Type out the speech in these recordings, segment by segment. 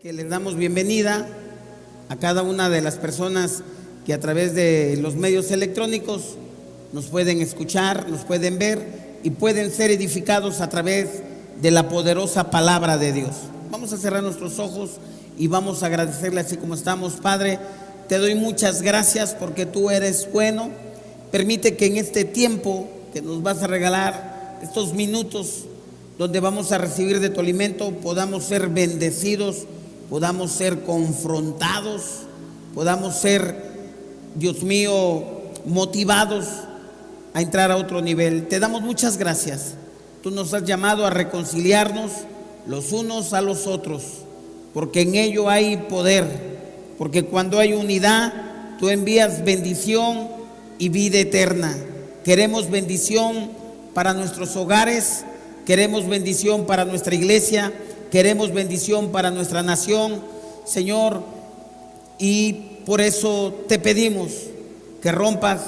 Que les damos bienvenida a cada una de las personas que a través de los medios electrónicos nos pueden escuchar, nos pueden ver y pueden ser edificados a través de la poderosa palabra de Dios. Vamos a cerrar nuestros ojos y vamos a agradecerle así como estamos. Padre, te doy muchas gracias porque tú eres bueno. Permite que en este tiempo que nos vas a regalar, estos minutos donde vamos a recibir de tu alimento, podamos ser bendecidos, podamos ser confrontados, podamos ser, Dios mío, motivados a entrar a otro nivel. Te damos muchas gracias. Tú nos has llamado a reconciliarnos los unos a los otros, porque en ello hay poder, porque cuando hay unidad, tú envías bendición y vida eterna. Queremos bendición para nuestros hogares, queremos bendición para nuestra iglesia, queremos bendición para nuestra nación, Señor, y por eso te pedimos que rompas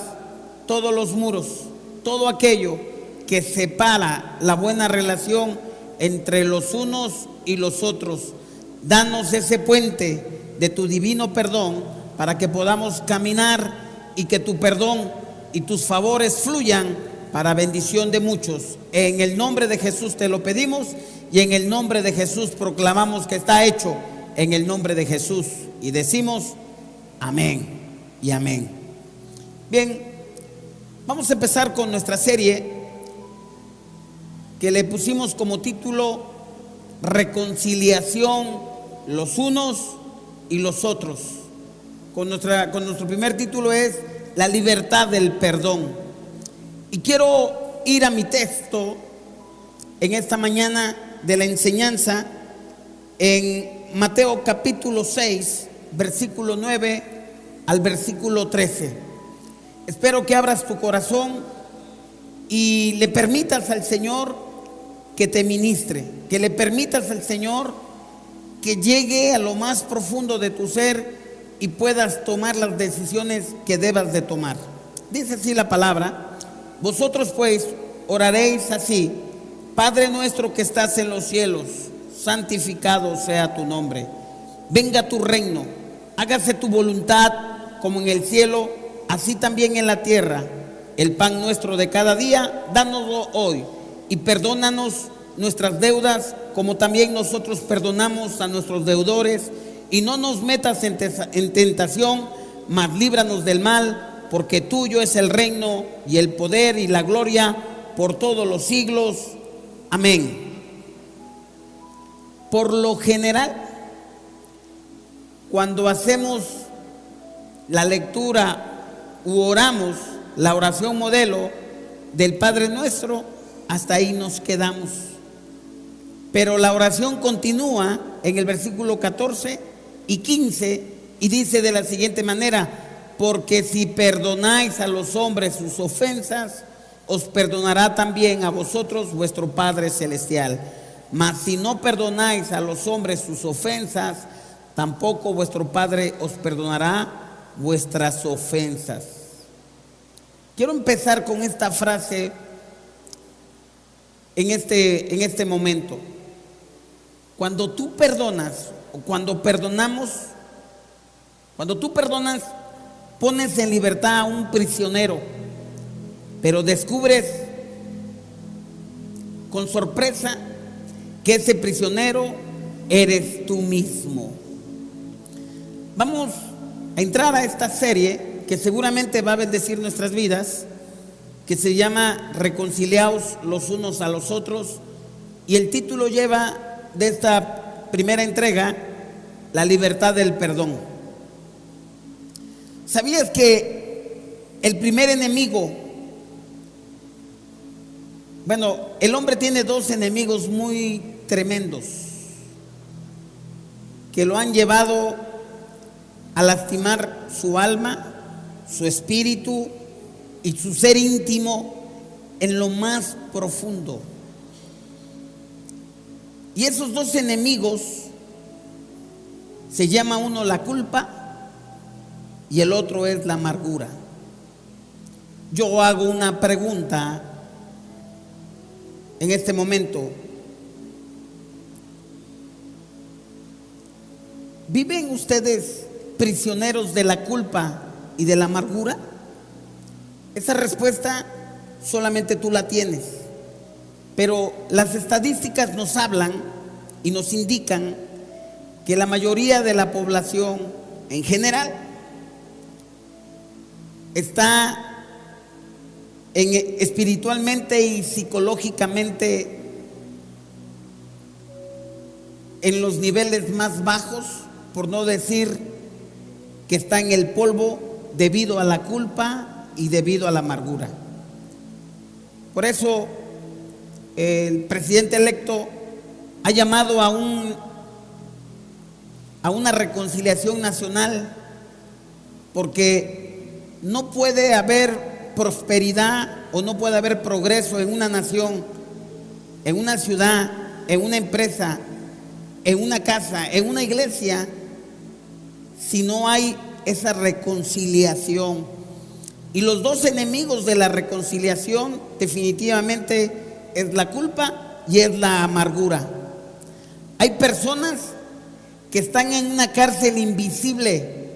todos los muros, todo aquello que separa la buena relación entre los unos y los otros. Danos ese puente de tu divino perdón para que podamos caminar y que tu perdón y tus favores fluyan para bendición de muchos. En el nombre de Jesús te lo pedimos y en el nombre de Jesús proclamamos que está hecho en el nombre de Jesús y decimos amén y amén. Bien, vamos a empezar con nuestra serie que le pusimos como título Reconciliación los unos y los otros. Con nuestro primer título es La libertad del perdón. Y quiero ir a mi texto en esta mañana de la enseñanza en Mateo capítulo 6, versículo 9 al versículo 13. Espero que abras tu corazón y le permitas al Señor que te ministre, que le permitas al Señor que llegue a lo más profundo de tu ser y puedas tomar las decisiones que debas de tomar. Dice así la palabra: vosotros pues oraréis así: Padre nuestro que estás en los cielos, santificado sea tu nombre. Venga tu reino, hágase tu voluntad como en el cielo, así también en la tierra. El pan nuestro de cada día, dánoslo hoy, y perdónanos nuestras deudas, como también nosotros perdonamos a nuestros deudores. Y no nos metas en tentación, mas líbranos del mal, porque tuyo es el reino y el poder y la gloria por todos los siglos. Amén. Por lo general, cuando hacemos la lectura u oramos la oración modelo del Padre Nuestro, hasta ahí nos quedamos. Pero la oración continúa en el versículo 14 y 15 y dice de la siguiente manera: porque si perdonáis a los hombres sus ofensas, os perdonará también a vosotros vuestro Padre Celestial. Mas si no perdonáis a los hombres sus ofensas, tampoco vuestro Padre os perdonará vuestras ofensas. Quiero empezar con esta frase en este momento. Cuando tú perdonas o cuando perdonamos, cuando tú perdonas, pones en libertad a un prisionero, pero descubres con sorpresa que ese prisionero eres tú mismo. Vamos a entrar a esta serie que seguramente va a bendecir nuestras vidas, que se llama Reconciliaos los unos a los otros, y el título lleva de esta primera entrega La libertad del perdón. ¿Sabías que el primer enemigo, el hombre tiene dos enemigos muy tremendos que lo han llevado a lastimar su alma, su espíritu y su ser íntimo en lo más profundo? Y esos dos enemigos se llama uno la culpa y el otro es la amargura. Yo hago una pregunta en este momento. ¿Viven ustedes prisioneros de la culpa y de la amargura? Esa respuesta solamente tú la tienes. Pero las estadísticas nos hablan y nos indican que la mayoría de la población en general está espiritualmente y psicológicamente en los niveles más bajos, por no decir que está en el polvo debido a la culpa y debido a la amargura. Por eso el presidente electo ha llamado a una reconciliación nacional, porque no puede haber prosperidad o no puede haber progreso en una nación, en una ciudad, en una empresa, en una casa, en una iglesia, si no hay esa reconciliación. Y los dos enemigos de la reconciliación definitivamente es la culpa y es la amargura. Hay personas que están en una cárcel invisible,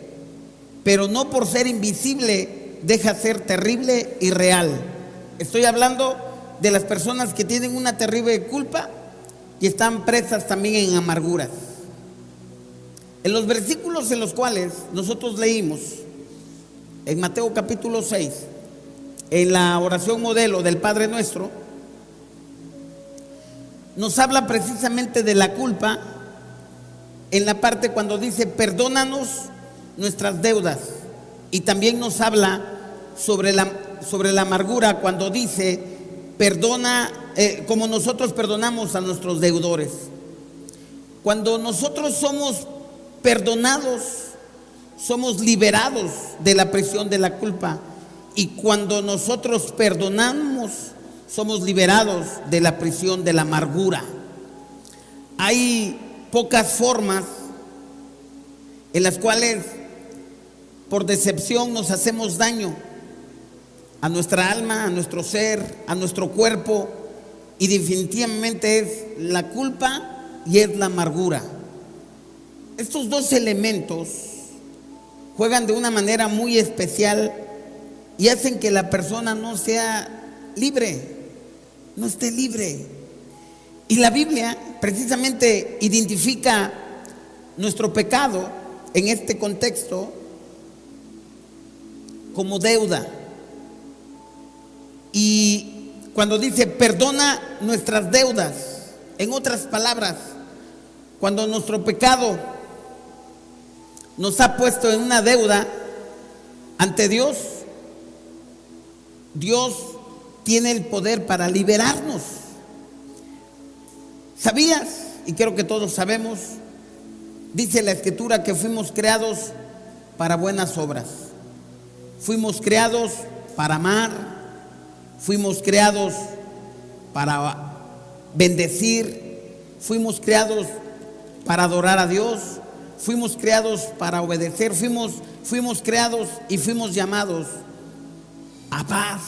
pero no por ser invisible deja ser terrible y real. Estoy hablando de las personas que tienen una terrible culpa y están presas también en amarguras. En los versículos en los cuales nosotros leímos, en Mateo capítulo 6, en la oración modelo del Padre Nuestro, nos habla precisamente de la culpa en la parte cuando dice perdónanos nuestras deudas, y también nos habla sobre la amargura cuando dice perdona como nosotros perdonamos a nuestros deudores. Cuando nosotros somos perdonados, somos liberados de la prisión de la culpa, y cuando nosotros perdonamos, somos liberados de la prisión de la amargura. Hay pocas formas en las cuales por decepción nos hacemos daño a nuestra alma, a nuestro ser, a nuestro cuerpo, y definitivamente es la culpa y es la amargura. Estos dos elementos juegan de una manera muy especial y hacen que la persona no sea libre, no esté libre. Y la Biblia precisamente identifica nuestro pecado en este contexto como deuda. Y cuando dice perdona nuestras deudas, en otras palabras, cuando nuestro pecado nos ha puesto en una deuda ante Dios, Dios tiene el poder para liberarnos. ¿Sabías? Y creo que todos sabemos, dice la Escritura que fuimos creados para buenas obras. Fuimos creados para amar, fuimos creados para bendecir, fuimos creados para adorar a Dios, fuimos creados para obedecer, fuimos creados y fuimos llamados a paz.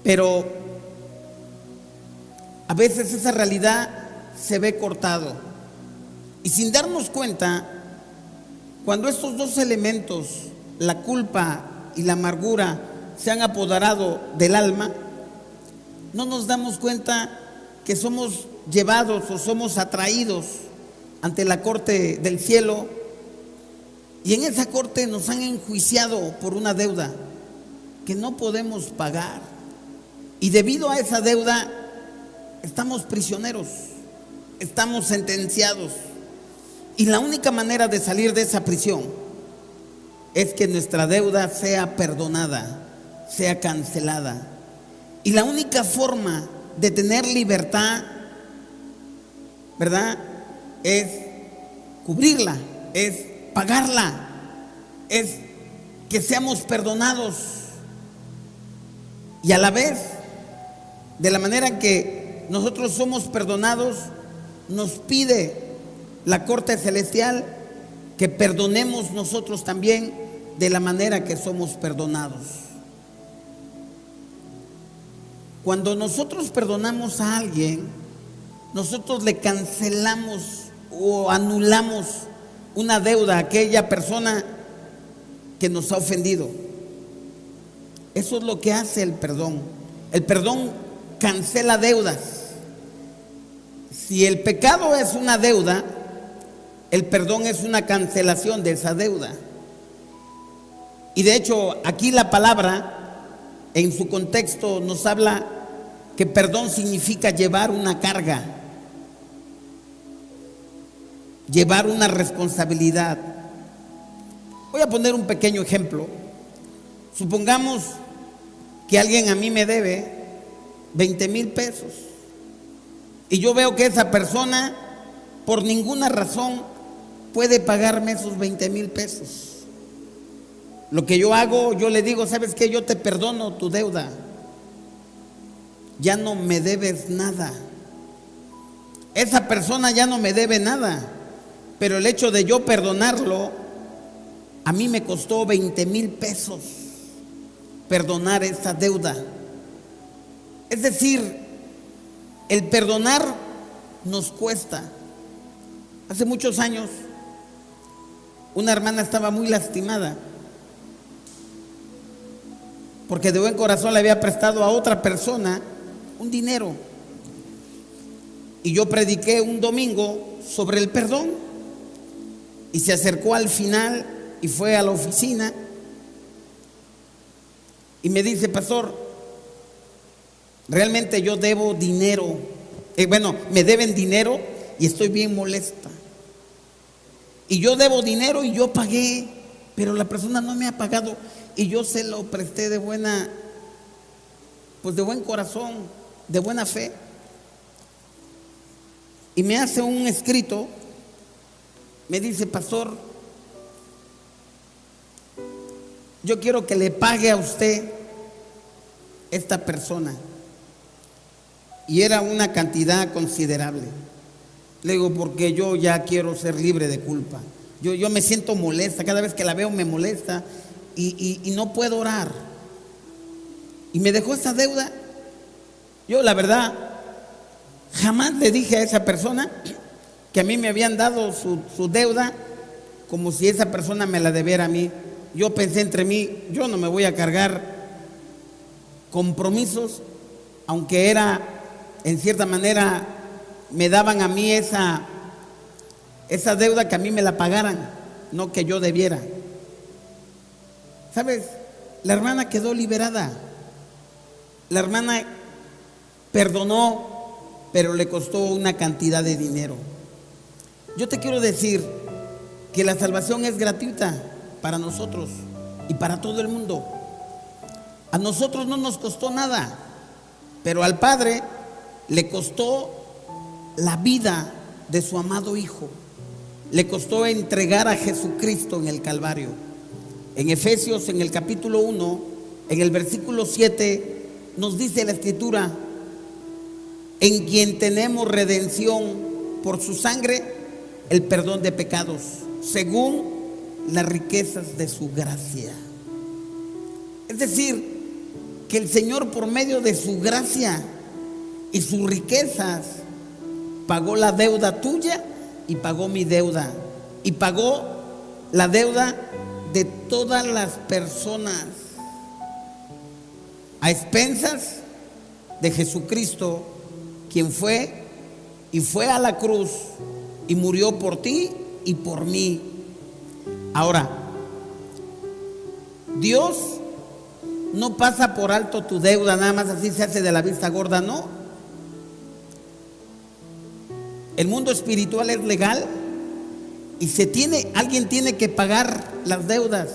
Pero a veces esa realidad se ve cortado, y sin darnos cuenta, cuando estos dos elementos, la culpa y la amargura, se han apoderado del alma, no nos damos cuenta que somos llevados o somos atraídos ante la corte del cielo, y en esa corte nos han enjuiciado por una deuda que no podemos pagar, y debido a esa deuda estamos prisioneros, estamos sentenciados, y la única manera de salir de esa prisión es que nuestra deuda sea perdonada, sea cancelada. Y la única forma de tener libertad, ¿verdad?, es cubrirla, es pagarla, es que seamos perdonados. Y a la vez, de la manera que nosotros somos perdonados, nos pide la corte celestial que perdonemos nosotros también de la manera que somos perdonados. Cuando nosotros perdonamos a alguien, nosotros le cancelamos o anulamos una deuda a aquella persona que nos ha ofendido. Eso es lo que hace el perdón. El perdón cancela deudas. Si el pecado es una deuda, el perdón es una cancelación de esa deuda. Y de hecho, aquí la palabra, en su contexto, nos habla que perdón significa llevar una carga, llevar una responsabilidad. Voy a poner un pequeño ejemplo. Supongamos que alguien a mí me debe 20,000 pesos y yo veo que esa persona por ninguna razón puede pagarme esos 20,000 pesos. Lo que yo hago, yo le digo: ¿sabes qué? Yo te perdono tu deuda, ya no me debes nada. Esa persona ya no me debe nada, pero el hecho de yo perdonarlo, a mí me costó 20,000 pesos perdonar esa deuda. Es decir, el perdonar nos cuesta. Hace muchos años, una hermana estaba muy lastimada porque de buen corazón le había prestado a otra persona un dinero. Y yo prediqué un domingo sobre el perdón. Y se acercó al final y fue a la oficina y me dice: pastor, realmente yo debo dinero. Me deben dinero y estoy bien molesta. Y yo debo dinero y yo pagué, pero la persona no me ha pagado y yo se lo presté de buen corazón, de buena fe. Y me hace un escrito, me dice: pastor, yo quiero que le pague a usted esta persona. Y era una cantidad considerable. Le digo: porque yo ya quiero ser libre de culpa. Yo me siento molesta, cada vez que la veo me molesta y no puedo orar. Y me dejó esa deuda. Yo, la verdad, jamás le dije a esa persona que a mí me habían dado su deuda como si esa persona me la debiera a mí. Yo pensé entre mí: yo no me voy a cargar compromisos, aunque era, en cierta manera, me daban a mí esa deuda, que a mí me la pagaran, no que yo debiera. ¿Sabes? La hermana quedó liberada. La hermana perdonó, pero le costó una cantidad de dinero. Yo te quiero decir que la salvación es gratuita para nosotros y para todo el mundo. A nosotros no nos costó nada, pero al Padre le costó la vida de su amado Hijo. Le costó entregar a Jesucristo en el Calvario. En Efesios, en el capítulo 1, en el versículo 7, nos dice la Escritura: en quien tenemos redención por su sangre, el perdón de pecados, según las riquezas de su gracia. Es decir, que el Señor, por medio de su gracia y sus riquezas, pagó la deuda tuya y pagó mi deuda, y pagó la deuda de todas las personas, a expensas de Jesucristo, quien fue a la cruz y murió por ti y por mí. Ahora, Dios no pasa por alto tu deuda, nada más así se hace de la vista gorda, no. El mundo espiritual es legal y alguien tiene que pagar las deudas.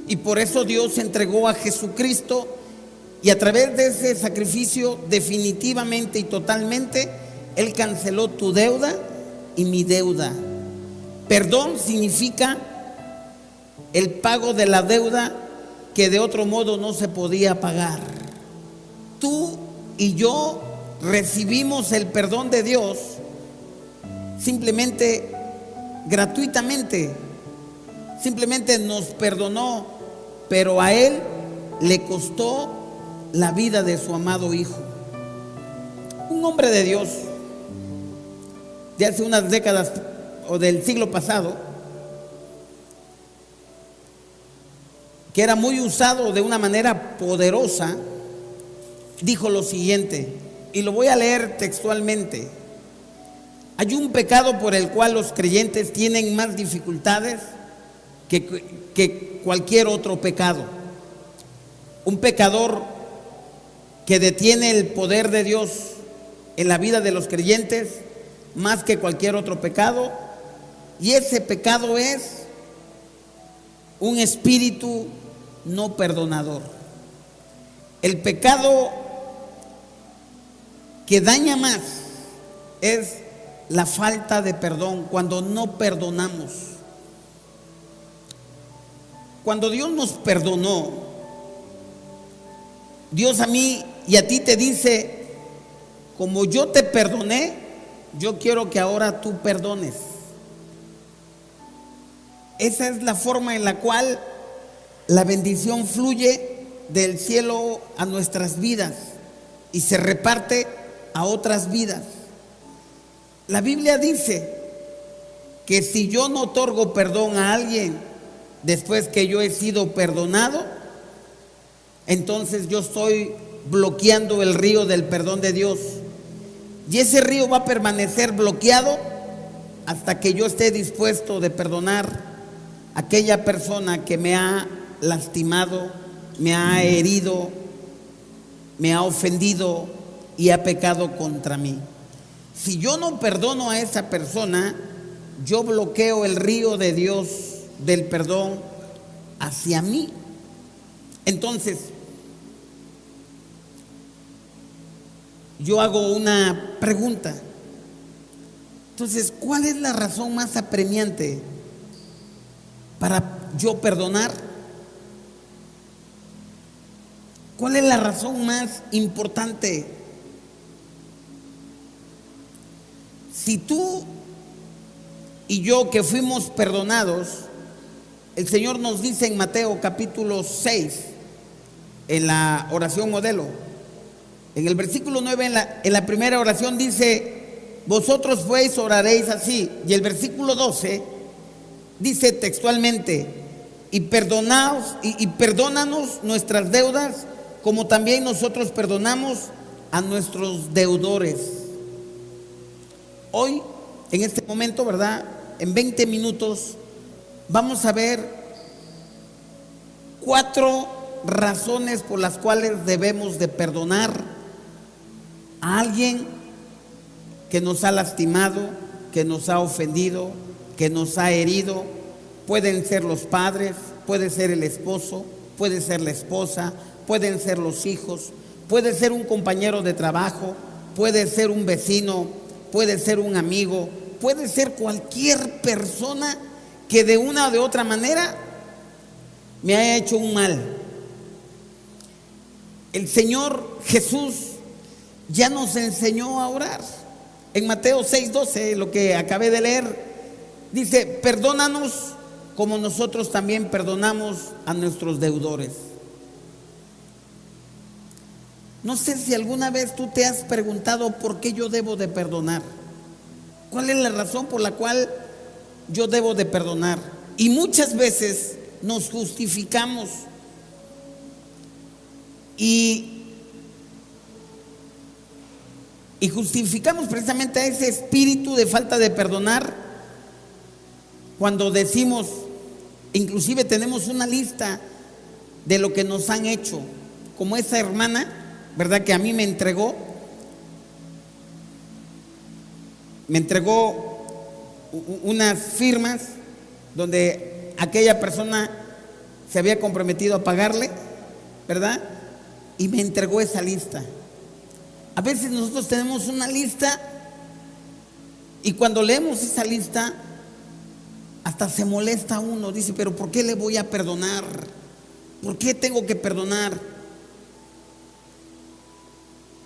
Y por eso Dios entregó a Jesucristo, y a través de ese sacrificio, definitivamente y totalmente, Él canceló tu deuda y mi deuda. Perdón significa el pago de la deuda que de otro modo no se podía pagar. Tú y yo recibimos el perdón de Dios simplemente, gratuitamente. Simplemente nos perdonó, pero a Él le costó la vida de su amado Hijo. Un hombre de Dios de hace unas décadas o del siglo pasado, que era muy usado de una manera poderosa, dijo lo siguiente, y lo voy a leer textualmente: hay un pecado por el cual los creyentes tienen más dificultades que cualquier otro pecado. Un pecador que detiene el poder de Dios en la vida de los creyentes más que cualquier otro pecado, y ese pecado es un espíritu no perdonador. El pecado que daña más es la falta de perdón, cuando no perdonamos. Cuando Dios nos perdonó, Dios a mí y a ti te dice: como yo te perdoné, yo quiero que ahora tú perdones. Esa es la forma en la cual la bendición fluye del cielo a nuestras vidas y se reparte a otras vidas. La Biblia dice que si yo no otorgo perdón a alguien después que yo he sido perdonado, entonces yo estoy bloqueando el río del perdón de Dios. Y ese río va a permanecer bloqueado hasta que yo esté dispuesto de perdonar a aquella persona que me ha lastimado, me ha herido, me ha ofendido y ha pecado contra mí. Si yo no perdono a esa persona, yo bloqueo el río de Dios del perdón hacia mí. Entonces, yo hago una pregunta. Entonces, ¿cuál es la razón más apremiante para yo perdonar? ¿Cuál es la razón más importante? Si tú y yo que fuimos perdonados, el Señor nos dice en Mateo capítulo 6, en la oración modelo, en el versículo 9, en la primera oración dice: vosotros pues oraréis así. Y el versículo 12 dice textualmente: y perdónanos nuestras deudas, como también nosotros perdonamos a nuestros deudores. Hoy, en este momento, ¿verdad?, en 20 minutos, vamos a ver 4 razones por las cuales debemos de perdonar a alguien que nos ha lastimado, que nos ha ofendido, que nos ha herido. Pueden ser los padres, puede ser el esposo, puede ser la esposa, pueden ser los hijos, puede ser un compañero de trabajo, puede ser un vecino, puede ser un amigo, puede ser cualquier persona que de una o de otra manera me haya hecho un mal. El Señor Jesús ya nos enseñó a orar. En Mateo 6:12, lo que acabé de leer, dice: perdónanos como nosotros también perdonamos a nuestros deudores. No sé si alguna vez tú te has preguntado por qué yo debo de perdonar. ¿Cuál es la razón por la cual yo debo de perdonar? Y muchas veces nos justificamos y justificamos precisamente a ese espíritu de falta de perdonar cuando decimos, inclusive tenemos una lista de lo que nos han hecho, como esa hermana, ¿verdad?, que a mí me entregó unas firmas donde aquella persona se había comprometido a pagarle, ¿verdad?, y me entregó esa lista. A veces nosotros tenemos una lista y cuando leemos esa lista hasta se molesta uno, dice: pero ¿por qué le voy a perdonar? ¿Por qué tengo que perdonar?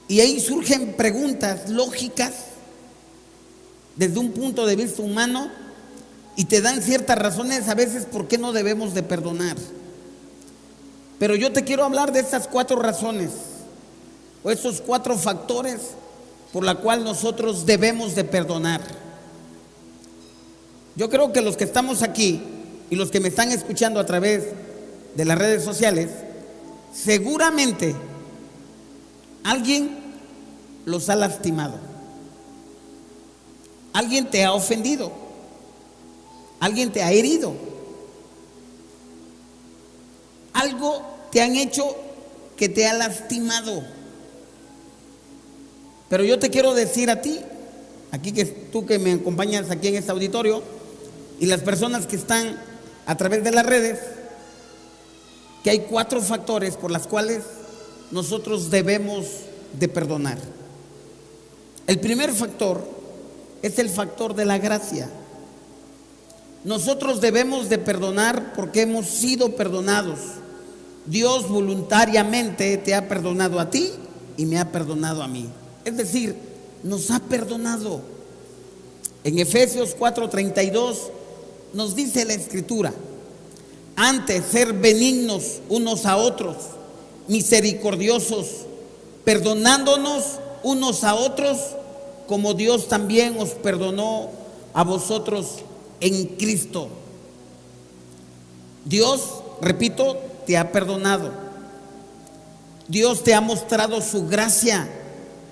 Y ahí surgen preguntas lógicas desde un punto de vista humano y te dan ciertas razones a veces por qué no debemos de perdonar. Pero yo te quiero hablar de esas 4 razones o esos 4 factores por la cual nosotros debemos de perdonar. Yo creo que los que estamos aquí y los que me están escuchando a través de las redes sociales, seguramente alguien los ha lastimado, alguien te ha ofendido, alguien te ha herido, algo te han hecho que te ha lastimado. Pero yo te quiero decir a ti, aquí que tú que me acompañas aquí en este auditorio, y las personas que están a través de las redes, que hay 4 factores por los cuales nosotros debemos de perdonar. El primer factor es el factor de la gracia. Nosotros debemos de perdonar porque hemos sido perdonados. Dios voluntariamente te ha perdonado a ti y me ha perdonado a mí. Es decir, nos ha perdonado. En Efesios 4:32 nos dice la Escritura: antes ser benignos unos a otros, misericordiosos, perdonándonos unos a otros, como Dios también os perdonó a vosotros en Cristo. Dios, repito, te ha perdonado. Dios te ha mostrado su gracia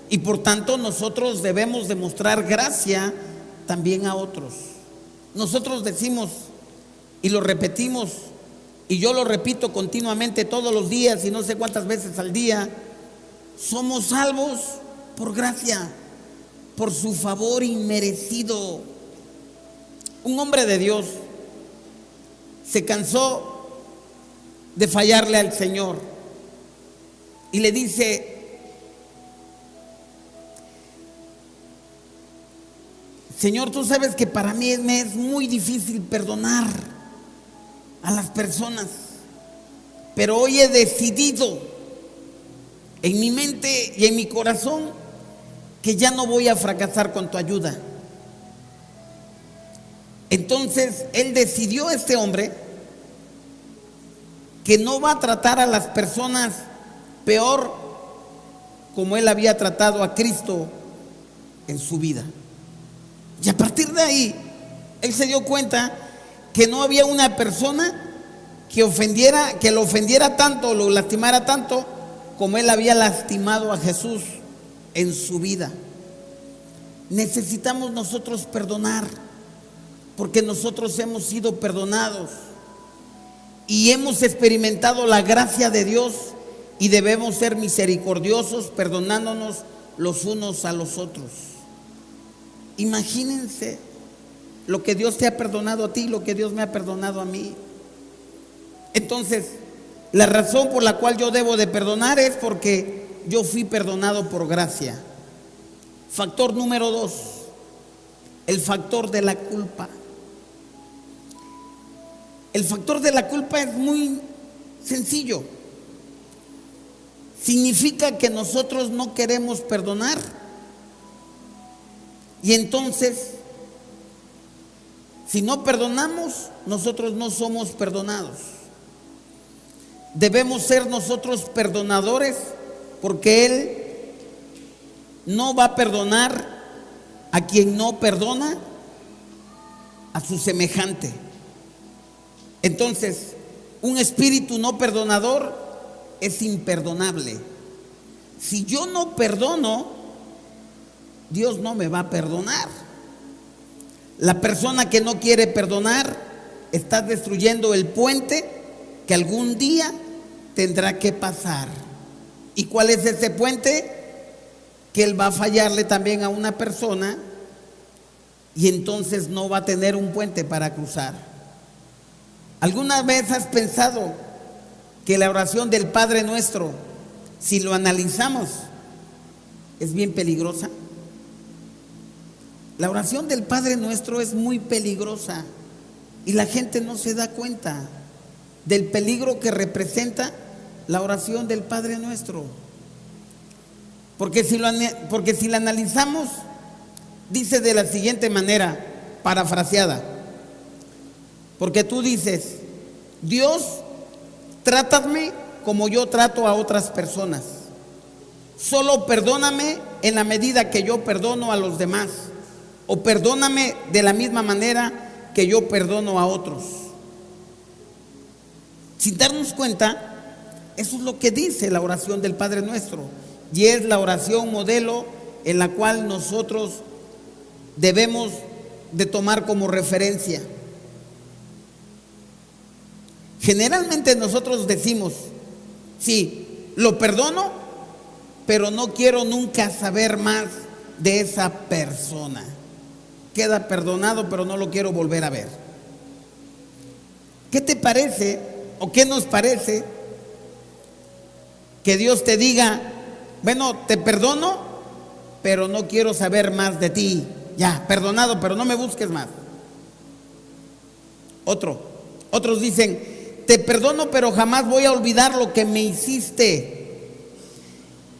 y por tanto nosotros debemos demostrar gracia también a otros. Nosotros decimos y lo repetimos, y yo lo repito continuamente todos los días y no sé cuántas veces al día: somos salvos por gracia, por su favor inmerecido. Un hombre de Dios se cansó de fallarle al Señor y le dice: Señor, tú sabes que para mí me es muy difícil perdonar a las personas, pero hoy he decidido en mi mente y en mi corazón que ya no voy a fracasar con tu ayuda. Entonces él decidió, este hombre, que no va a tratar a las personas peor como él había tratado a Cristo en su vida. Y a partir de ahí, él se dio cuenta que no había una persona que lo ofendiera tanto, lo lastimara tanto, como él había lastimado a Jesús en su vida. Necesitamos nosotros perdonar, porque nosotros hemos sido perdonados y hemos experimentado la gracia de Dios, y debemos ser misericordiosos, perdonándonos los unos a los otros. Imagínense lo que Dios te ha perdonado a ti, lo que Dios me ha perdonado a mí. Entonces, la razón por la cual yo debo de perdonar es porque yo fui perdonado por gracia. Factor número 2, el factor de la culpa. El factor de la culpa es muy sencillo. Significa que nosotros no queremos perdonar. Y entonces, si no perdonamos, nosotros no somos perdonados. Debemos ser nosotros perdonadores, porque Él no va a perdonar a quien no perdona a su semejante. Entonces, un espíritu no perdonador es imperdonable. Si yo no perdono, Dios no me va a perdonar. La persona que no quiere perdonar está destruyendo el puente que algún día tendrá que pasar. ¿Y cuál es ese puente? Que él va a fallarle también a una persona, y entonces no va a tener un puente para cruzar. ¿Alguna vez has pensado que la oración del Padre Nuestro, si lo analizamos, es bien peligrosa? La oración del Padre Nuestro es muy peligrosa y la gente no se da cuenta del peligro que representa la oración del Padre Nuestro. Porque si la analizamos, dice de la siguiente manera, parafraseada. Porque tú dices: Dios, trátame como yo trato a otras personas. Solo perdóname en la medida que yo perdono a los demás. O perdóname de la misma manera que yo perdono a otros. Sin darnos cuenta, eso es lo que dice la oración del Padre Nuestro, y es la oración modelo en la cual nosotros debemos de tomar como referencia. Generalmente nosotros decimos, sí, lo perdono, pero no quiero nunca saber más de esa persona. Queda perdonado, pero no lo quiero volver a ver. ¿Qué te parece o qué nos parece que Dios te diga, bueno, te perdono, pero no quiero saber más de ti? Ya, perdonado, pero no me busques más. Otros dicen, te perdono, pero jamás voy a olvidar lo que me hiciste.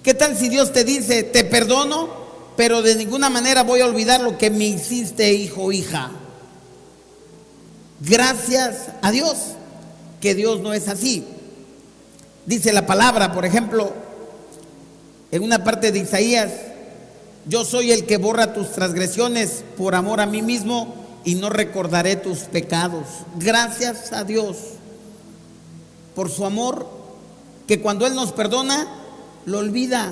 ¿Qué tal si Dios te dice, te perdono, pero de ninguna manera voy a olvidar lo que me hiciste, hijo o hija? Gracias a Dios que Dios no es así. Dice la palabra, por ejemplo, en una parte de Isaías, yo soy el que borra tus transgresiones por amor a mí mismo y no recordaré tus pecados. Gracias a Dios por su amor, que cuando Él nos perdona, lo olvida.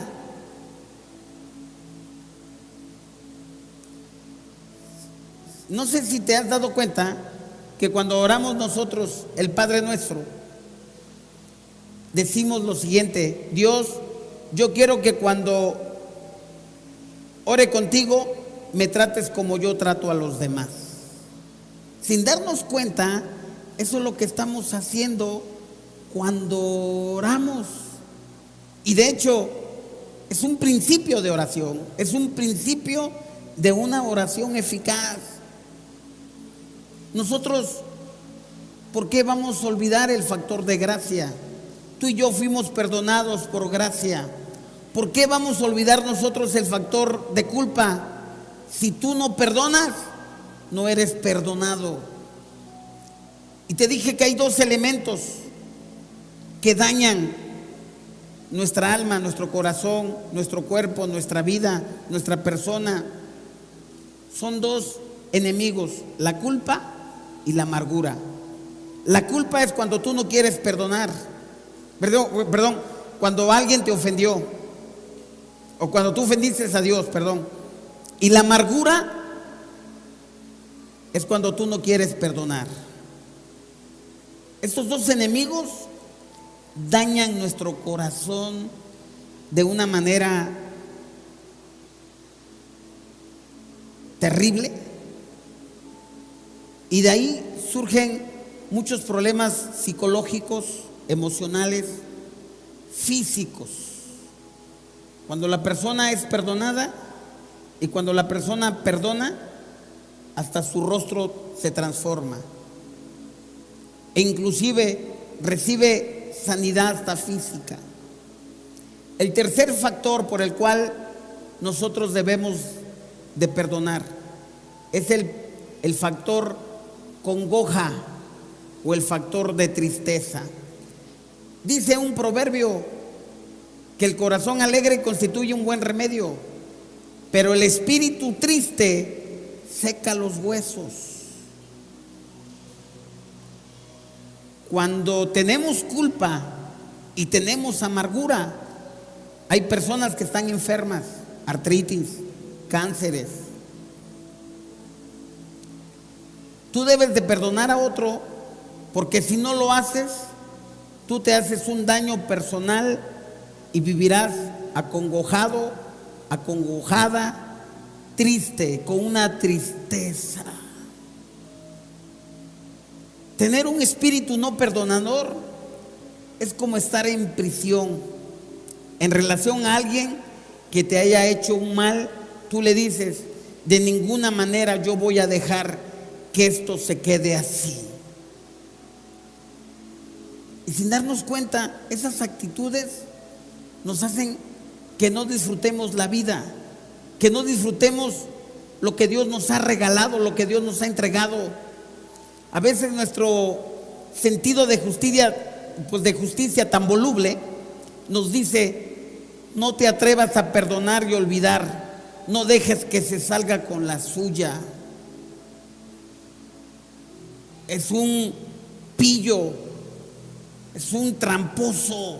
No sé si te has dado cuenta que cuando oramos nosotros el Padre Nuestro, decimos lo siguiente: Dios, yo quiero que cuando ore contigo me trates como yo trato a los demás. Sin darnos cuenta, eso es lo que estamos haciendo cuando oramos. Y de hecho, es un principio de oración, es un principio de una oración eficaz. Nosotros, ¿por qué vamos a olvidar el factor de gracia? Tú y yo fuimos perdonados por gracia. ¿Por qué vamos a olvidar nosotros el factor de culpa? Si tú no perdonas, no eres perdonado. Y te dije que hay dos elementos que dañan nuestra alma, nuestro corazón, nuestro cuerpo, nuestra vida, nuestra persona. Son dos enemigos: la culpa y la amargura. La culpa es cuando tú no quieres perdonar. Perdón, cuando alguien te ofendió o cuando tú ofendiste a Dios, perdón. Y la amargura es cuando tú no quieres perdonar. Estos dos enemigos dañan nuestro corazón de una manera terrible, y de ahí surgen muchos problemas psicológicos, emocionales, físicos. Cuando la persona es perdonada y cuando la persona perdona, hasta su rostro se transforma e inclusive recibe sanidad hasta física. El tercer factor por el cual nosotros debemos de perdonar es el factor congoja o el factor de tristeza. Dice un proverbio que el corazón alegre constituye un buen remedio, pero el espíritu triste seca los huesos. Cuando tenemos culpa y tenemos amargura, hay personas que están enfermas, artritis, cánceres. Tú debes de perdonar a otro, porque si no lo haces, tú te haces un daño personal y vivirás acongojado, acongojada, triste, con una tristeza. Tener un espíritu no perdonador es como estar en prisión. En relación a alguien que te haya hecho un mal, tú le dices, de ninguna manera yo voy a dejar que esto se quede así. Y sin darnos cuenta, esas actitudes nos hacen que no disfrutemos la vida, que no disfrutemos lo que Dios nos ha regalado, lo que Dios nos ha entregado. A veces nuestro sentido de justicia tan voluble nos dice: no te atrevas a perdonar y olvidar, no dejes que se salga con la suya. es un pillo, es un tramposo.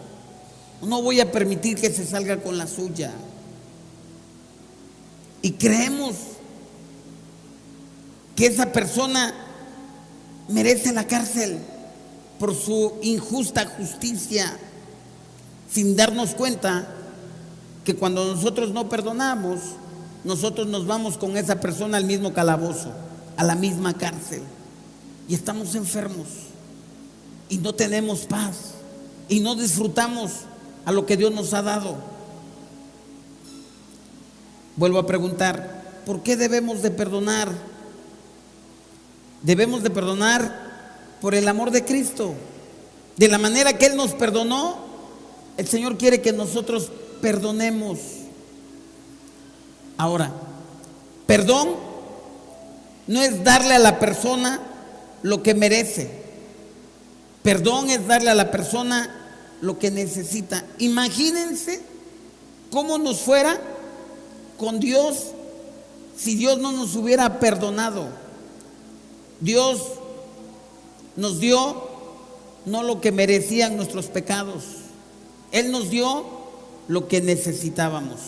No voy a permitir que se salga con la suya. Y creemos que esa persona merece la cárcel por su injusta justicia, sin darnos cuenta que cuando nosotros no perdonamos, nosotros nos vamos con esa persona al mismo calabozo, a la misma cárcel, y estamos enfermos y no tenemos paz y no disfrutamos a lo que Dios nos ha dado. Vuelvo a preguntar, ¿por qué debemos de perdonar? Debemos de perdonar por el amor de Cristo. De la manera que Él nos perdonó, el Señor quiere que nosotros perdonemos. Ahora, perdón no es darle a la persona lo que merece. Perdón es darle a la persona lo que necesita. Imagínense cómo nos fuera con Dios si Dios no nos hubiera perdonado. Dios nos dio no lo que merecían nuestros pecados. Él nos dio lo que necesitábamos.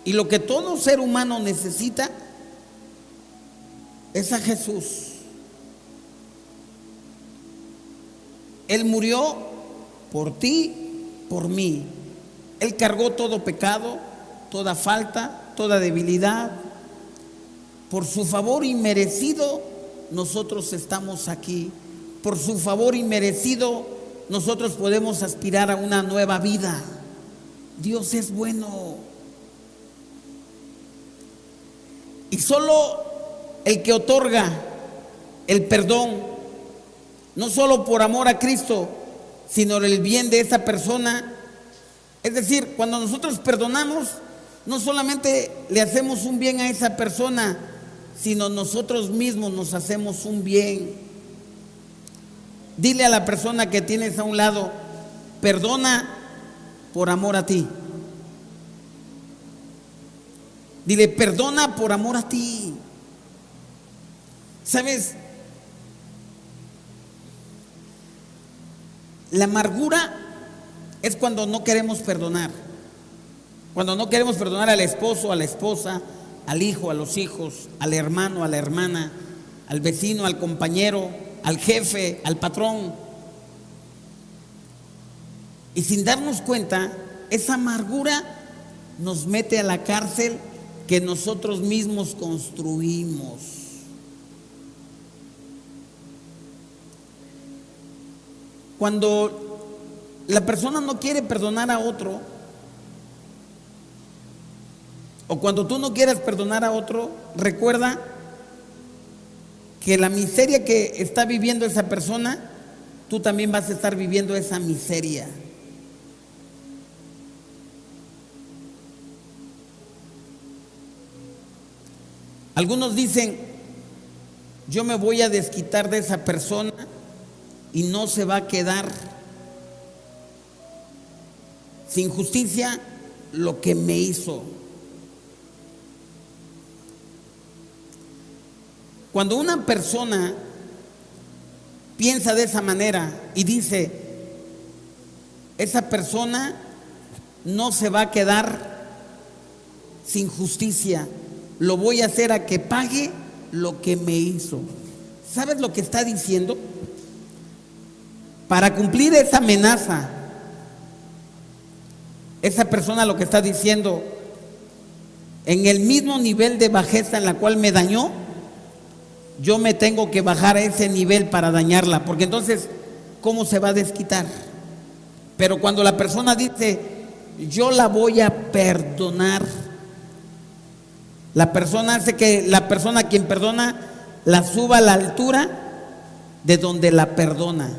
Y lo que todo ser humano necesita es a Jesús. Él murió por ti, por mí. Él cargó todo pecado, toda falta, toda debilidad. Por su favor inmerecido, nosotros estamos aquí. Por su favor inmerecido, nosotros podemos aspirar a una nueva vida. Dios es bueno. Y solo el que otorga el perdón, no solo por amor a Cristo, sino el bien de esa persona. Es decir, cuando nosotros perdonamos, no solamente le hacemos un bien a esa persona, sino nosotros mismos nos hacemos un bien. Dile a la persona que tienes a un lado, perdona por amor a ti. Dile, perdona por amor a ti. ¿Sabes? La amargura es cuando no queremos perdonar. Cuando no queremos perdonar al esposo, a la esposa, al hijo, a los hijos, al hermano, a la hermana, al vecino, al compañero, al jefe, al patrón. Y sin darnos cuenta, esa amargura nos mete a la cárcel que nosotros mismos construimos. Cuando la persona no quiere perdonar a otro, o cuando tú no quieras perdonar a otro, recuerda que la miseria que está viviendo esa persona, tú también vas a estar viviendo esa miseria. Algunos dicen, yo me voy a desquitar de esa persona y no se va a quedar sin justicia lo que me hizo. Cuando una persona piensa de esa manera y dice, esa persona no se va a quedar sin justicia, lo voy a hacer a que pague lo que me hizo. ¿Sabes lo que está diciendo? Para cumplir esa amenaza, esa persona lo que está diciendo, en el mismo nivel de bajeza en la cual me dañó, yo me tengo que bajar a ese nivel para dañarla, porque entonces, ¿cómo se va a desquitar? Pero cuando la persona dice, yo la voy a perdonar, la persona hace que la persona a quien perdona la suba a la altura de donde la perdona.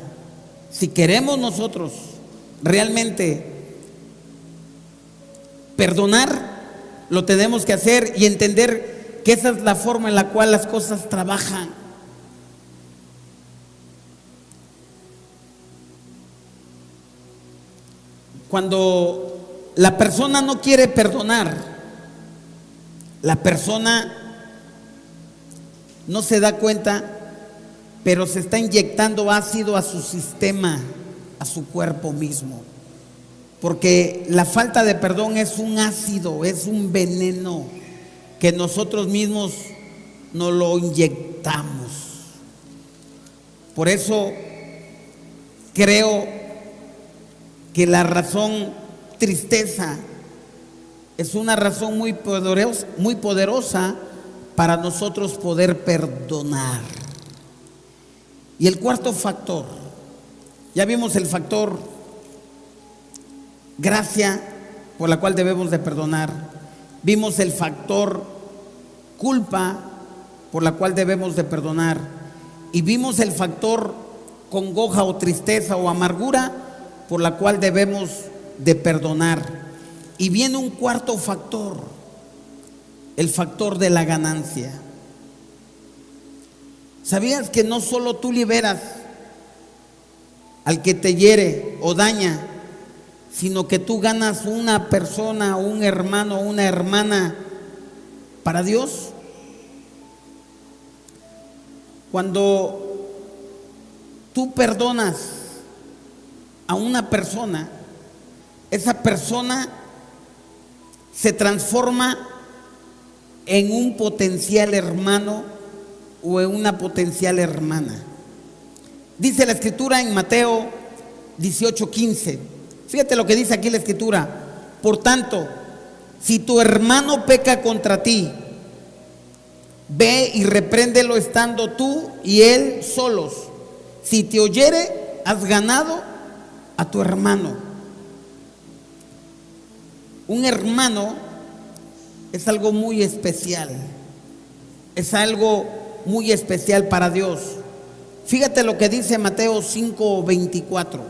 Si queremos nosotros realmente perdonar, lo tenemos que hacer y entender que esa es la forma en la cual las cosas trabajan. Cuando la persona no quiere perdonar, la persona no se da cuenta pero se está inyectando ácido a su sistema, a su cuerpo mismo. Porque la falta de perdón es un ácido, es un veneno que nosotros mismos nos lo inyectamos. Por eso creo que la razón tristeza es una razón muy poderosa para nosotros poder perdonar. Y el cuarto factor, ya vimos el factor gracia por la cual debemos de perdonar, vimos el factor culpa por la cual debemos de perdonar, y vimos el factor congoja o tristeza o amargura por la cual debemos de perdonar. Y viene un cuarto factor, el factor de la ganancia. ¿Sabías que no solo tú liberas al que te hiere o daña, sino que tú ganas una persona, un hermano, una hermana para Dios? Cuando tú perdonas a una persona, esa persona se transforma en un potencial hermano o en una potencial hermana. Dice la escritura en Mateo 18:15. Fíjate lo que dice aquí la escritura. Por tanto, si tu hermano peca contra ti, ve y repréndelo estando tú y él solos. Si te oyere, has ganado a tu hermano. Un hermano es algo muy especial. Es algo muy especial para Dios. Fíjate lo que dice Mateo 5:24.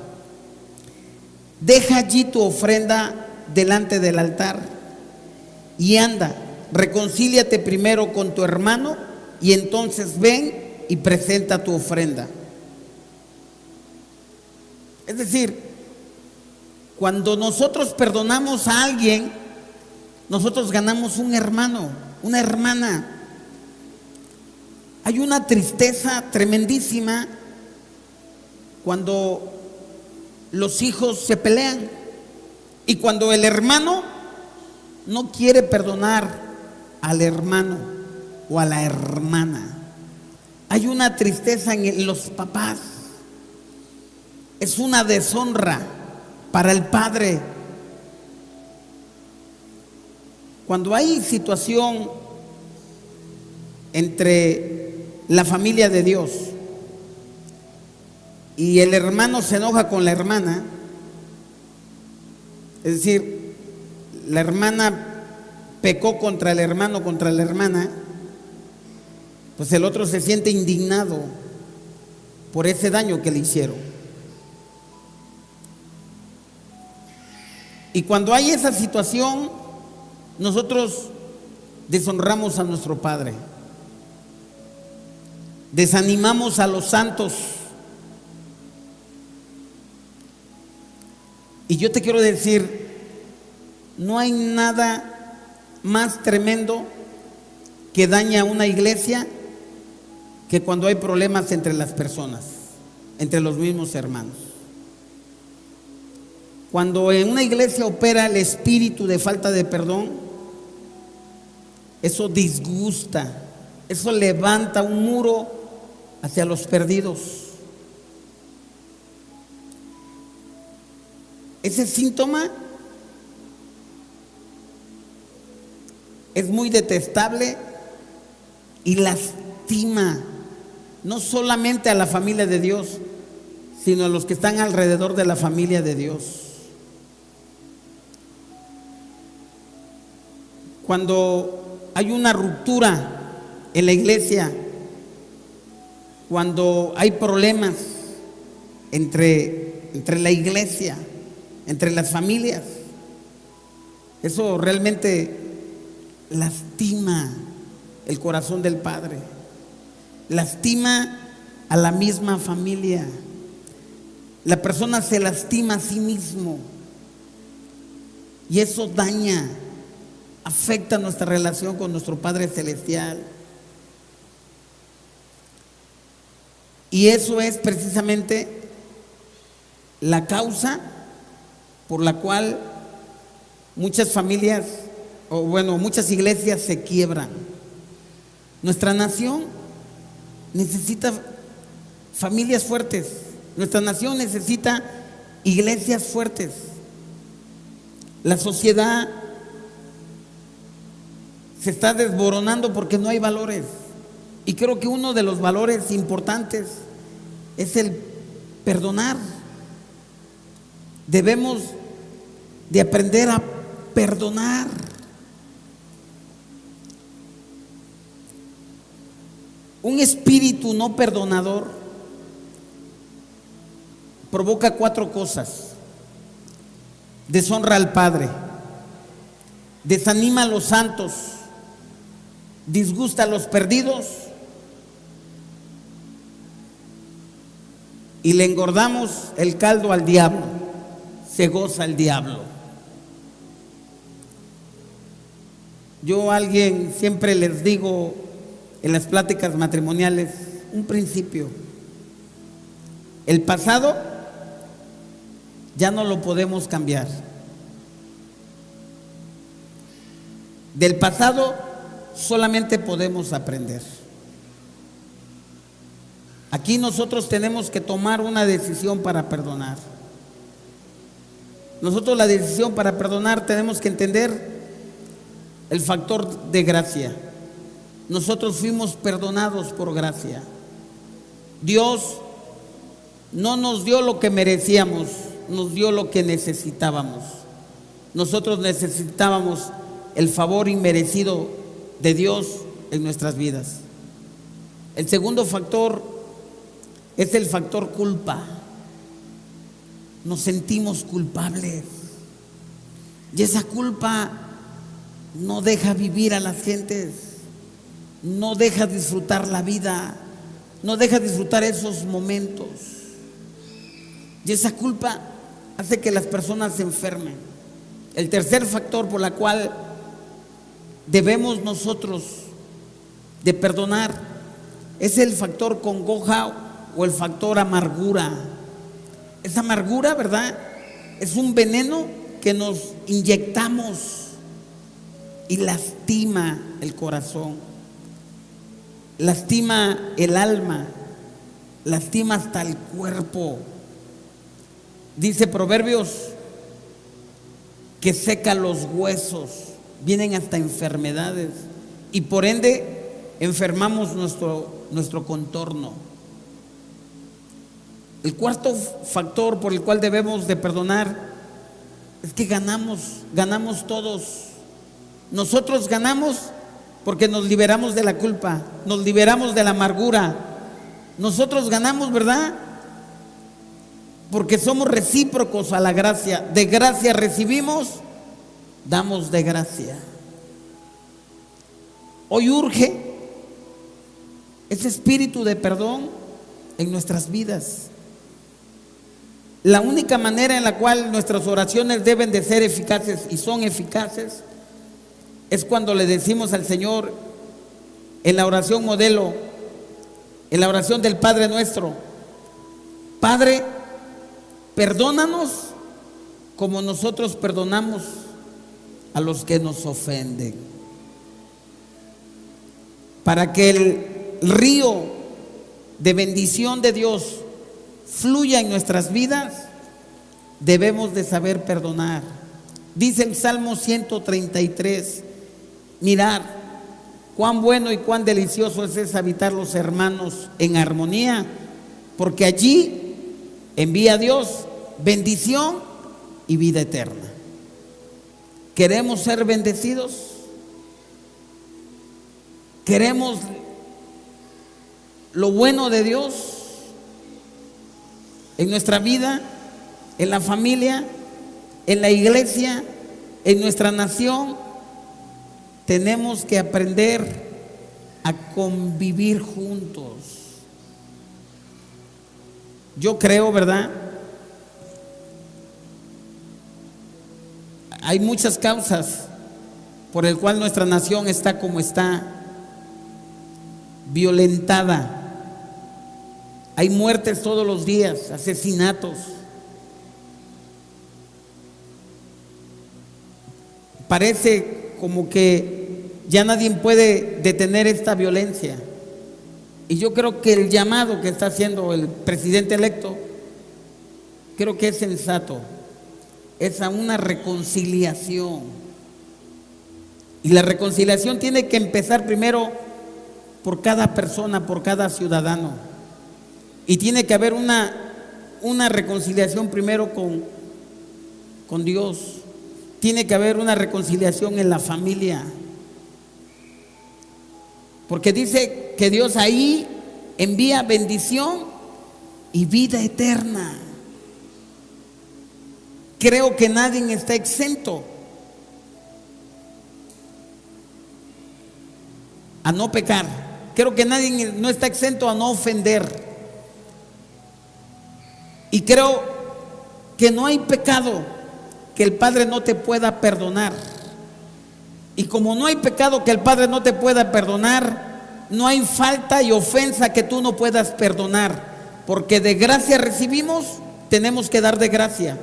Deja allí tu ofrenda delante del altar y anda, reconcíliate primero con tu hermano y entonces ven y presenta tu ofrenda. Es decir, cuando nosotros perdonamos a alguien, nosotros ganamos un hermano, una hermana. Hay una tristeza tremendísima cuando los hijos se pelean y cuando el hermano no quiere perdonar al hermano o a la hermana. Hay una tristeza en los papás. Es una deshonra para el padre. Cuando hay situación entre la familia de Dios y el hermano se enoja con la hermana, es decir, la hermana pecó contra el hermano, contra la hermana, pues el otro se siente indignado por ese daño que le hicieron. Y cuando hay esa situación, nosotros deshonramos a nuestro Padre, desanimamos a los santos. Y yo te quiero decir, no hay nada más tremendo que daña a una iglesia que cuando hay problemas entre las personas, entre los mismos hermanos. Cuando en una iglesia opera el espíritu de falta de perdón, eso disgusta, eso levanta un muro hacia los perdidos. Ese síntoma es muy detestable y lastima no solamente a la familia de Dios, sino a los que están alrededor de la familia de Dios. Cuando hay una ruptura en la iglesia, cuando hay problemas entre la iglesia, entre las familias, eso realmente lastima el corazón del Padre, lastima a la misma familia. La persona se lastima a sí mismo y eso daña, afecta nuestra relación con nuestro Padre Celestial. Y eso es precisamente la causa por la cual muchas familias, o bueno, muchas iglesias se quiebran. Nuestra nación necesita familias fuertes. Nuestra nación necesita iglesias fuertes. La sociedad se está desboronando porque no hay valores. Y creo que uno de los valores importantes es el perdonar. Debemos de aprender a perdonar. Un espíritu no perdonador provoca 4 cosas: deshonra al Padre, desanima a los santos, disgusta a los perdidos y le engordamos el caldo al diablo. Se goza el diablo. Yo a alguien siempre les digo en las pláticas matrimoniales un principio: el pasado ya no lo podemos cambiar. Del pasado solamente podemos aprender. Aquí nosotros tenemos que tomar una decisión para perdonar. Nosotros la decisión para perdonar tenemos que entender el factor de gracia. Nosotros fuimos perdonados por gracia. Dios no nos dio lo que merecíamos, nos dio lo que necesitábamos. Nosotros necesitábamos el favor inmerecido de Dios en nuestras vidas. El segundo factor es el factor culpa. Nos sentimos culpables y esa culpa no deja vivir a las gentes, no deja disfrutar la vida, no deja disfrutar esos momentos. Y esa culpa hace que las personas se enfermen. El tercer factor por el cual debemos nosotros de perdonar es el factor congoja o el factor amargura. Esa amargura, ¿verdad?, es un veneno que nos inyectamos y lastima el corazón, lastima el alma, lastima hasta el cuerpo. Dice Proverbios que seca los huesos, vienen hasta enfermedades y por ende enfermamos nuestro contorno. El cuarto factor por el cual debemos de perdonar es que ganamos todos. Nosotros ganamos porque nos liberamos de la culpa, nos liberamos de la amargura. Nosotros ganamos, ¿verdad?, porque somos recíprocos a la gracia. De gracia recibimos, damos de gracia. Hoy urge ese espíritu de perdón en nuestras vidas. La única manera en la cual nuestras oraciones deben de ser eficaces y son eficaces es cuando le decimos al Señor en la oración modelo, en la oración del Padre Nuestro: Padre, perdónanos como nosotros perdonamos a los que nos ofenden. Para que el río de bendición de Dios fluya en nuestras vidas, debemos de saber perdonar. Dice el Salmo 133: mirad cuán bueno y cuán delicioso es habitar los hermanos en armonía, porque allí envía Dios bendición y vida eterna. ¿Queremos ser bendecidos? ¿Queremos lo bueno de Dios en nuestra vida, en la familia, en la iglesia, en nuestra nación? Tenemos que aprender a convivir juntos. Yo creo, ¿verdad?, hay muchas causas por el cual nuestra nación está como está, violentada. Hay muertes todos los días, asesinatos. Parece como que ya nadie puede detener esta violencia. Y yo creo que el llamado que está haciendo el presidente electo, creo que es sensato, es a una reconciliación. Y la reconciliación tiene que empezar primero por cada persona, por cada ciudadano. Y tiene que haber una reconciliación primero con Dios. Tiene que haber una reconciliación en la familia. Porque dice que Dios ahí envía bendición y vida eterna. Creo que nadie está exento a no pecar. Creo que nadie no está exento a no ofender. Y creo que no hay pecado que el Padre no te pueda perdonar. Y como no hay pecado que el Padre no te pueda perdonar, no hay falta y ofensa que tú no puedas perdonar. Porque de gracia recibimos, tenemos que dar de gracia.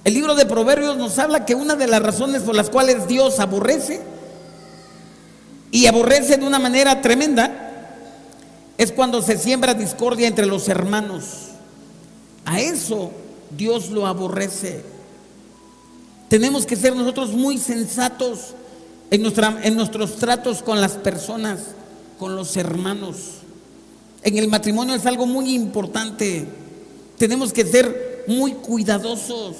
El libro de Proverbios nos habla que una de las razones por las cuales Dios aborrece, y aborrece de una manera tremenda, es cuando se siembra discordia entre los hermanos. A eso Dios lo aborrece. Tenemos que ser nosotros muy sensatos en nuestros tratos con las personas, con los hermanos. En el matrimonio es algo muy importante. Tenemos que ser muy cuidadosos.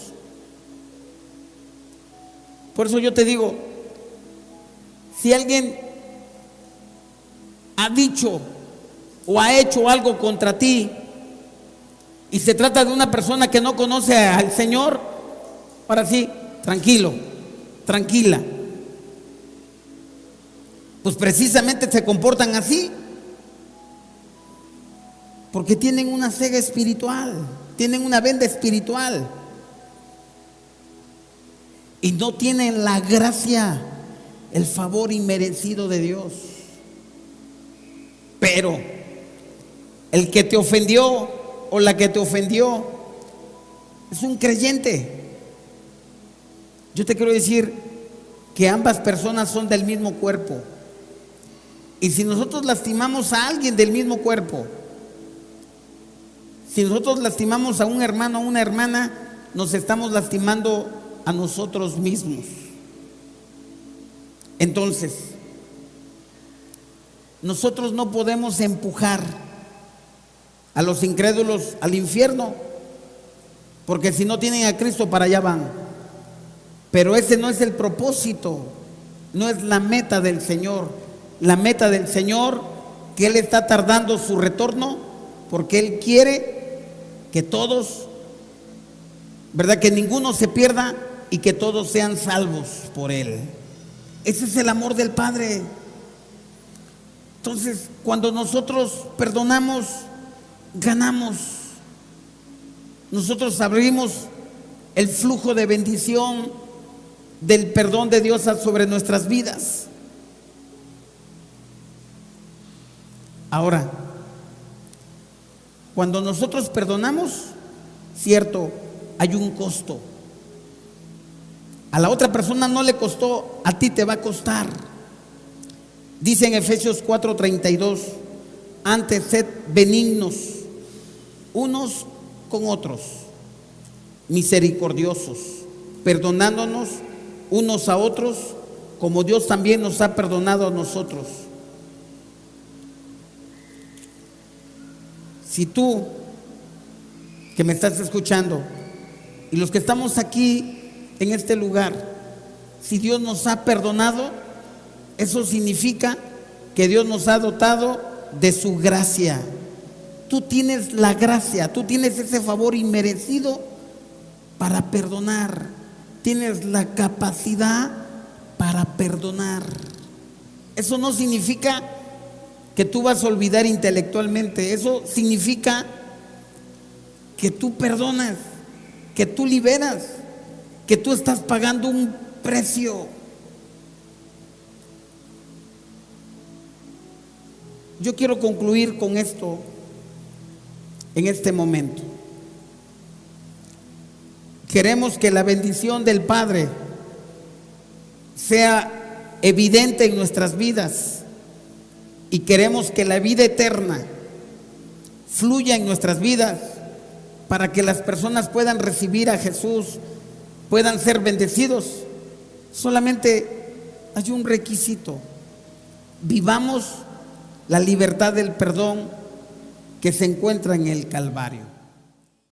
Por eso yo te digo, si alguien ha dicho o ha hecho algo contra ti y se trata de una persona que no conoce al Señor, ahora sí, tranquilo, tranquila. Pues precisamente se comportan así porque tienen una cega espiritual, tienen una venda espiritual y no tienen la gracia, el favor inmerecido de Dios. Pero el que te ofendió o la que te ofendió es un creyente. Yo te quiero decir que ambas personas son del mismo cuerpo. Y si nosotros lastimamos a alguien del mismo cuerpo, si nosotros lastimamos a un hermano o una hermana, nos estamos lastimando a nosotros mismos. Entonces, nosotros no podemos empujar a los incrédulos al infierno, porque si no tienen a Cristo, para allá van. Pero ese no es el propósito, no es la meta del Señor. La meta del Señor, que Él está tardando su retorno, porque Él quiere que todos, ¿verdad?, que ninguno se pierda y que todos sean salvos por Él. Ese es el amor del Padre. Entonces, cuando nosotros perdonamos, ganamos. Nosotros abrimos el flujo de bendición del perdón de Dios sobre nuestras vidas. Ahora, cuando nosotros perdonamos, cierto, hay un costo. A la otra persona no le costó, a ti te va a costar. Dice en Efesios 4:32, antes sed benignos unos con otros, misericordiosos, perdonándonos unos a otros, como Dios también nos ha perdonado a nosotros. Si tú, que me estás escuchando, y los que estamos aquí en este lugar, si Dios nos ha perdonado, eso significa que Dios nos ha dotado de su gracia. Tú tienes la gracia, tú tienes ese favor inmerecido para perdonar. Tienes la capacidad para perdonar. Eso no significa que tú vas a olvidar intelectualmente. Eso significa que tú perdonas, que tú liberas, que tú estás pagando un precio. Yo quiero concluir con esto. en este momento. Queremos que la bendición del Padre sea evidente en nuestras vidas y queremos que la vida eterna fluya en nuestras vidas para que las personas puedan recibir a Jesús, puedan ser bendecidos. Solamente hay un requisito: vivamos la libertad del perdón que se encuentra en el Calvario.